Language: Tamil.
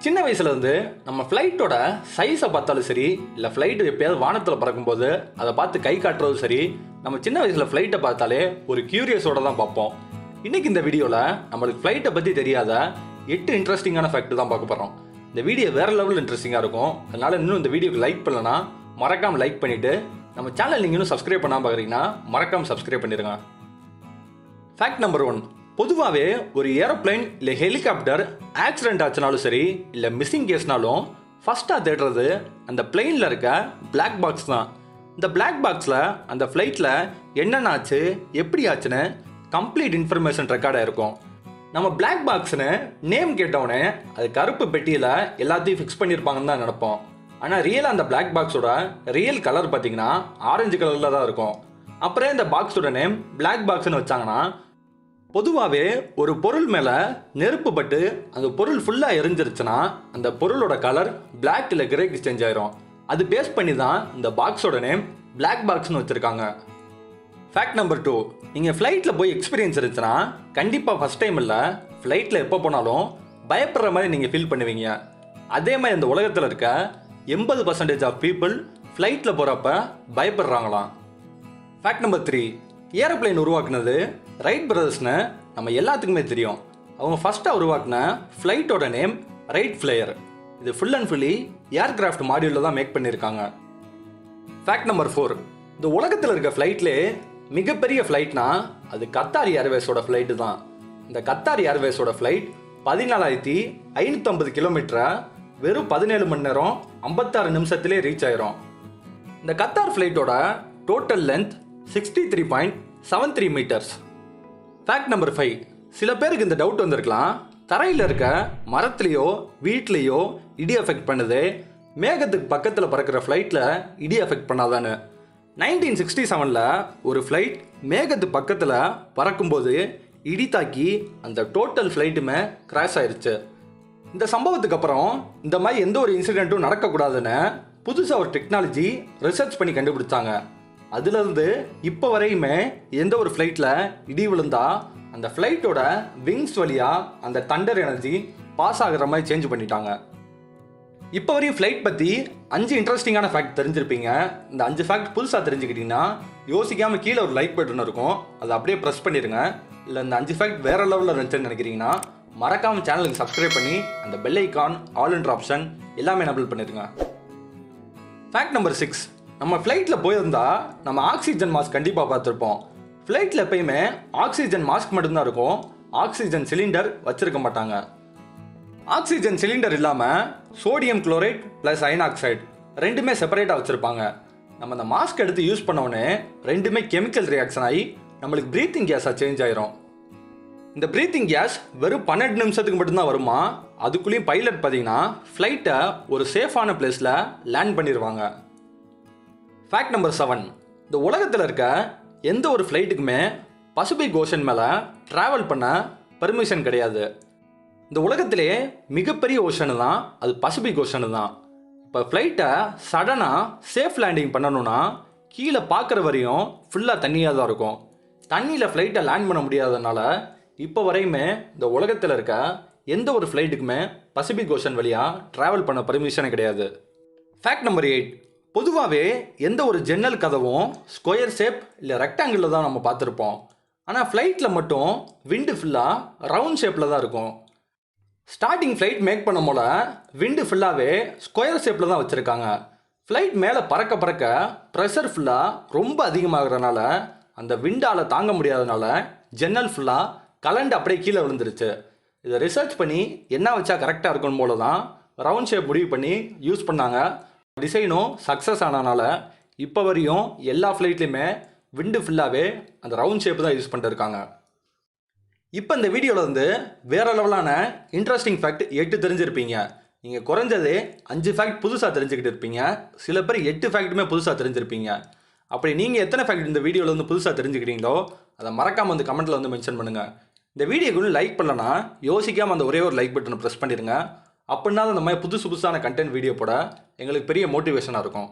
சின்ன வயசுலேருந்து நம்ம ஃப்ளைட்டோட சைஸை பார்த்தாலும் சரி, இல்லை ஃப்ளைட்டு எப்போயாவது வானத்தில் பறக்கும்போது அதை பார்த்து கை காட்டுறதும் சரி, நம்ம சின்ன வயசில் ஃப்ளைட்டை பார்த்தாலே ஒரு கியூரியஸோட தான் பார்ப்போம். இன்றைக்கி இந்த வீடியோவில் நம்மளுக்கு ஃப்ளைட்டை பற்றி தெரியாத 8 இன்ட்ரெஸ்டிங்கான ஃபேக்ட் தான் பார்க்க போகிறோம். இந்த வீடியோ வேறு லெவலில் இன்ட்ரெஸ்டிங்காக இருக்கும். அதனால் இன்னும் இந்த வீடியோக்கு லைக் பண்ணலன்னா மறக்காமல் லைக் பண்ணிவிட்டு, நம்ம சேனல் நீங்கள் இன்னும் சப்ஸ்கிரைப் பண்ணாமல் பார்க்குறீங்கன்னா மறக்காமல் சப்ஸ்கிரைப் பண்ணிடுங்க. Fact number 1. பொதுவாகவே ஒரு ஏரோப்ளைன் இல்லை ஹெலிகாப்டர் ஆக்சிடென்ட் ஆச்சுனாலும் சரி, இல்லை மிஸ்ஸிங் கேஸ்னாலும் ஃபஸ்ட்டாக தேடுறது அந்த பிளெயினில் இருக்க பிளாக் பாக்ஸ் தான். இந்த பிளாக் பாக்ஸில் அந்த ஃப்ளைட்டில் என்னென்ன ஆச்சு, எப்படி ஆச்சுன்னு கம்ப்ளீட் இன்ஃபர்மேஷன் ரெக்கார்டாக இருக்கும். நம்ம பிளாக் பாக்ஸ்னு நேம் கேட்டவுடனே அது கருப்பு பெட்டியில் எல்லாத்தையும் ஃபிக்ஸ் பண்ணியிருப்பாங்கன்னு தான் நினைப்போம். ஆனால் ரியலாக அந்த பிளாக் பாக்ஸோட ரியல் கலர் பார்த்தீங்கன்னா ஆரஞ்சு கலரில் தான் இருக்கும். அப்புறம் இந்த பாக்ஸோட நேம் பிளாக் பாக்ஸ்னு வச்சாங்கன்னா, பொதுவாகவே ஒரு பொருள் மேலே நெருப்பு பட்டு அந்த பொருள் ஃபுல்லாக எரிஞ்சிருச்சுன்னா அந்த பொருளோட கலர் பிளாக் இல்லை கிரேக்கு சேஞ்ச் ஆயிரும். அது பேஸ் பண்ணி தான் இந்த பாக்ஸோட நேம் பிளாக் பாக்ஸ்னு வச்சுருக்காங்க. Fact number 2. நீங்கள் ஃப்ளைட்டில் போய் எக்ஸ்பீரியன்ஸ் இருந்துச்சுன்னா கண்டிப்பாக ஃபஸ்ட் டைம் இல்லை, ஃப்ளைட்டில் எப்போ போனாலும் பயப்படுற மாதிரி நீங்கள் ஃபீல் பண்ணுவீங்க. அதே மாதிரி இந்த உலகத்தில் இருக்க 80% ஆஃப் பீப்புள் ஃப்ளைட்டில் போகிறப்ப பயப்படுறாங்களாம். Fact number 3. ஏரோப்ளைன் உருவாக்குனது ரைட் பிரதர்ஸ்னு நம்ம எல்லாத்துக்குமே தெரியும். அவங்க ஃபஸ்ட்டாக உருவாக்குன ஃப்ளைட்டோட நேம் ரைட் ஃப்ளையர். இது ஃபுல் அண்ட் ஃபுல்லி ஏர்கிராஃப்ட் மாடியூலில் தான் மேக் பண்ணியிருக்காங்க. Fact number 4. இந்த உலகத்தில் இருக்க ஃப்ளைட்லே மிகப்பெரிய ஃப்ளைட்னா அது கத்தார் ஏர்வேஸோட ஃப்ளைட்டு தான். இந்த கத்தார் ஏர்வேஸோட ஃப்ளைட் 14,550 கிலோமீட்டரை வெறும் 17 மணி நேரம் 56 நிமிஷத்துலேயே ரீச் ஆயிரும். இந்த கத்தார் ஃப்ளைட்டோட total length 63.73 metres. Fact number 5. சில பேருக்கு இந்த டவுட் வந்திருக்கலாம், தரையில் இருக்க மரத்துலேயோ வீட்லேயோ இடி அஃபெக்ட் பண்ணுது, மேகத்துக்கு பக்கத்தில் பறக்கிற ஃப்ளைட்டில் இடி அஃபெக்ட் பண்ணாதான்னு. 1967 ஒரு ஃப்ளைட் மேகத்து பக்கத்தில் பறக்கும்போது இடி தாக்கி அந்த டோட்டல் ஃப்ளைட்டுமே கிராஷ் ஆயிடுச்சு. இந்த சம்பவத்துக்கு அப்புறம் இந்த மாதிரி எந்த ஒரு இன்சிடெண்ட்டும் நடக்கக்கூடாதுன்னு புதுசாக ஒரு டெக்னாலஜி ரிசர்ச் பண்ணி கண்டுபிடிச்சாங்க. அதுலேருந்து இப்போ வரையுமே எந்த ஒரு ஃப்ளைட்டில் இடி விழுந்தா அந்த ஃப்ளைட்டோட விங்ஸ் வழியாக அந்த தண்டர் எனர்ஜி பாஸ் ஆகிற மாதிரி சேஞ்ச் பண்ணிட்டாங்க. இப்போ வரையும் ஃப்ளைட் பற்றி 5 இன்ட்ரெஸ்டிங்கான ஃபேக்ட் தெரிஞ்சிருப்பீங்க. இந்த 5 ஃபேக்ட் புதுசாக தெரிஞ்சுக்கிட்டிங்கன்னா யோசிக்காமல் கீழே ஒரு லைக் பட்டன் இருக்கும், அதை அப்படியே ப்ரெஸ் பண்ணிடுங்க. இல்லை இந்த 5 ஃபேக்ட் வேறு லெவலில் இருந்துச்சுன்னு நினைக்கிறீங்கன்னா மறக்காமல் சேனலுக்கு சப்ஸ்கிரைப் பண்ணி அந்த பெல் ஐக்கான் ஆல் என்ற ஆப்ஷன் எல்லாமே எனபிள் பண்ணிடுங்க. Fact number 6. நம்ம ஃப்ளைட்டில் போயிருந்தா நம்ம ஆக்சிஜன் மாஸ்க் கண்டிப்பாக பார்த்துருப்போம். ஃப்ளைட்டில் எப்பயுமே ஆக்சிஜன் மாஸ்க் மட்டும்தான் இருக்கும், ஆக்சிஜன் சிலிண்டர் வச்சுருக்க மாட்டாங்க. ஆக்சிஜன் சிலிண்டர் இல்லாமல் sodium chloride plus iron oxide ரெண்டுமே செப்பரேட்டாக வச்சுருப்பாங்க. நம்ம அந்த மாஸ்க் எடுத்து யூஸ் பண்ணோடனே ரெண்டுமே கெமிக்கல் ரியாக்ஷன் ஆகி நம்மளுக்கு ப்ரீத்திங் கேஸாக சேஞ்ச் ஆயிரும். இந்த ப்ரீத்திங் கேஸ் வெறும் 12 நிமிஷத்துக்கு மட்டும்தான் வருமா. அதுக்குள்ளேயும் பைலட் பார்த்தீங்கன்னா ஃப்ளைட்டை ஒரு சேஃபான பிளேஸில் லேண்ட் பண்ணிடுவாங்க. Fact number 7. இந்த உலகத்தில் இருக்க எந்த ஒரு ஃப்ளைட்டுக்குமே பசிபிக் ஓஷன் மேலே ட்ராவல் பண்ண பர்மிஷன் கிடையாது. இந்த உலகத்திலே மிகப்பெரிய ஓஷனு தான் அது பசிபிக் ஓஷனு தான். இப்போ ஃப்ளைட்டை சடனாக சேஃப் லேண்டிங் பண்ணணும்னா கீழே பார்க்குற வரையும் ஃபுல்லாக தண்ணியாக தான் இருக்கும். தண்ணியில் ஃப்ளைட்டை லேண்ட் பண்ண முடியாதனால இப்போ வரையுமே இந்த உலகத்தில் இருக்க எந்த ஒரு ஃப்ளைட்டுக்குமே பசிபிக் ஓஷன் வழியாக ட்ராவல் பண்ண பர்மிஷனே கிடையாது. Fact number 8. பொதுவாகவே எந்த ஒரு ஜன்னல் கதவும் ஸ்கொயர் ஷேப் இல்லை ரெக்டாங்கிளில் தான் நம்ம பார்த்துருப்போம். ஆனால் ஃப்ளைட்டில் மட்டும் விண்டு ஃபுல்லாக ரவுண்ட் ஷேப்பில் தான் இருக்கும். ஸ்டார்டிங் ஃப்ளைட் மேக் பண்ண போல விண்டு ஃபுல்லாகவே ஸ்கொயர் ஷேப்பில் தான் வச்சுருக்காங்க. ஃப்ளைட் மேலே பறக்க பறக்க ப்ரெஷர் ஃபுல்லாக ரொம்ப அதிகமாகிறதுனால அந்த விண்டால் தாங்க முடியாதனால ஜன்னல் ஃபுல்லாக கலண்டு அப்படியே கீழே விழுந்துருச்சு. இதை ரிசர்ச் பண்ணி என்ன வச்சா கரெக்டாக இருக்கும் போல தான் ரவுண்ட் ஷேப் முடிவு பண்ணி யூஸ் பண்ணாங்க. டிசைனும் சக்ஸஸ் ஆனதுனால இப்போ வரையும் எல்லா ஃப்ளைட்லையுமே விண்டு ஃபுல்லாகவே அந்த ரவுண்ட் ஷேப் தான் யூஸ் பண்ணிருக்காங்க. இப்போ இந்த வீடியோவில் வந்து வேறு லெவலான இன்ட்ரெஸ்டிங் ஃபேக்ட் 8 தெரிஞ்சிருப்பீங்க. நீங்கள் குறைஞ்சது 5 ஃபேக்ட் புதுசாக தெரிஞ்சுக்கிட்டு இருப்பீங்க. சில பேர் 8 ஃபேக்ட்டுமே புதுசாக தெரிஞ்சிருப்பீங்க. அப்படி நீங்கள் எத்தனை ஃபேக்ட் இந்த வீடியோவில் வந்து புதுசாக தெரிஞ்சுக்கிட்டீங்களோ அதை மறக்காமல் வந்து கமெண்ட்டில் வந்து மென்ஷன் பண்ணுங்கள். இந்த வீடியோக்கு லைக் பண்ணலன்னா யோசிக்காமல் அந்த ஒரே ஒரு லைக் பட்டனை ப்ரெஸ் பண்ணிடுங்க. அப்படின்னா அந்த மாதிரி புதுசான கண்டென்ட் வீடியோ போட எங்களுக்கு பெரிய மோட்டிவேஷனாக இருக்கும்.